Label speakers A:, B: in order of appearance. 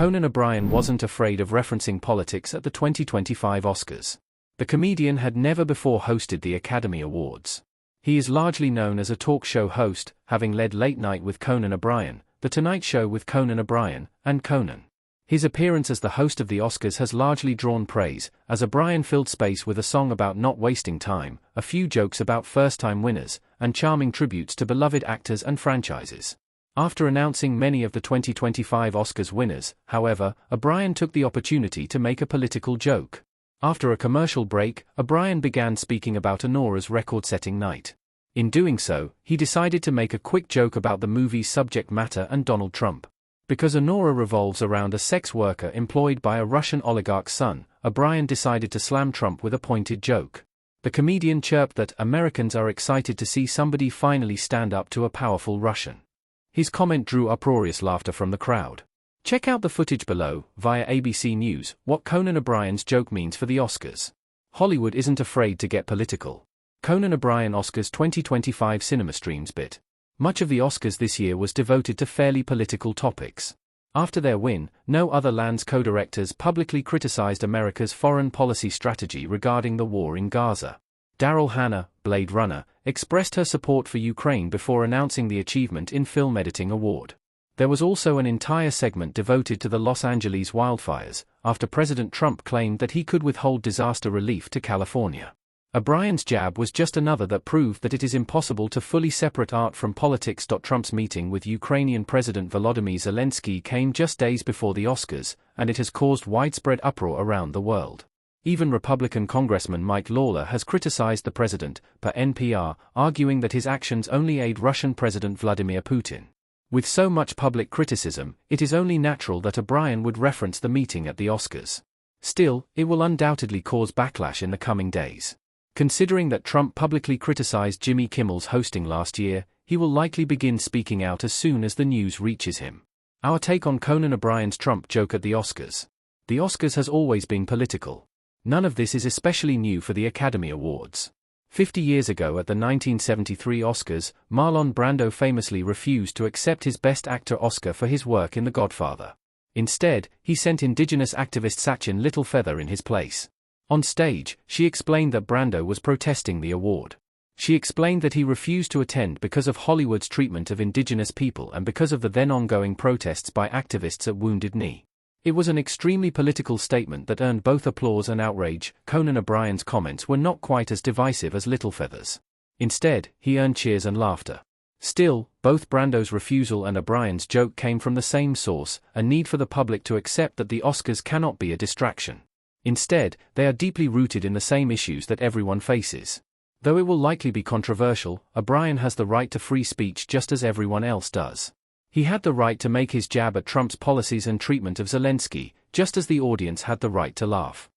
A: Conan O'Brien wasn't afraid of referencing politics at the 2025 Oscars. The comedian had never before hosted the Academy Awards. He is largely known as a talk show host, having led Late Night with Conan O'Brien, The Tonight Show with Conan O'Brien, and Conan. His appearance as the host of the Oscars has largely drawn praise, as O'Brien filled space with a song about not wasting time, a few jokes about first-time winners, and charming tributes to beloved actors and franchises. After announcing many of the 2025 Oscars winners, however, O'Brien took the opportunity to make a political joke. After a commercial break, O'Brien began speaking about Honora's record-setting night. In doing so, he decided to make a quick joke about the movie's subject matter and Donald Trump. Because Honora revolves around a sex worker employed by a Russian oligarch's son, O'Brien decided to slam Trump with a pointed joke. The comedian chirped that Americans are excited to see somebody finally stand up to a powerful Russian. His comment drew uproarious laughter from the crowd. Check out the footage below, via ABC News, what Conan O'Brien's joke means for the Oscars. Hollywood isn't afraid to get political. Conan O'Brien Oscars 2025 Cinema Streams bit. Much of the Oscars this year was devoted to fairly political topics. After their win, no other land's co-directors publicly criticized America's foreign policy strategy regarding the war in Gaza. Daryl Hannah, Blade Runner, expressed her support for Ukraine before announcing the Achievement in Film Editing Award. There was also an entire segment devoted to the Los Angeles wildfires, after President Trump claimed that he could withhold disaster relief to California. O'Brien's jab was just another that proved that it is impossible to fully separate art from politics. Trump's meeting with Ukrainian President Volodymyr Zelensky came just days before the Oscars, and it has caused widespread uproar around the world. Even Republican Congressman Mike Lawler has criticized the president, per NPR, arguing that his actions only aid Russian President Vladimir Putin. With so much public criticism, it is only natural that O'Brien would reference the meeting at the Oscars. Still, it will undoubtedly cause backlash in the coming days. Considering that Trump publicly criticized Jimmy Kimmel's hosting last year, he will likely begin speaking out as soon as the news reaches him. Our take on Conan O'Brien's Trump joke at the Oscars. The Oscars has always been political. None of this is especially new for the Academy Awards. 50 years ago at the 1973 Oscars, Marlon Brando famously refused to accept his Best Actor Oscar for his work in The Godfather. Instead, he sent indigenous activist Sachin Littlefeather in his place. On stage, she explained that Brando was protesting the award. She explained that he refused to attend because of Hollywood's treatment of indigenous people and because of the then ongoing protests by activists at Wounded Knee. It was an extremely political statement that earned both applause and outrage. Conan O'Brien's comments were not quite as divisive as Littlefeather's. Instead, he earned cheers and laughter. Still, both Brando's refusal and O'Brien's joke came from the same source, a need for the public to accept that the Oscars cannot be a distraction. Instead, they are deeply rooted in the same issues that everyone faces. Though it will likely be controversial, O'Brien has the right to free speech just as everyone else does. He had the right to make his jab at Trump's policies and treatment of Zelensky, just as the audience had the right to laugh.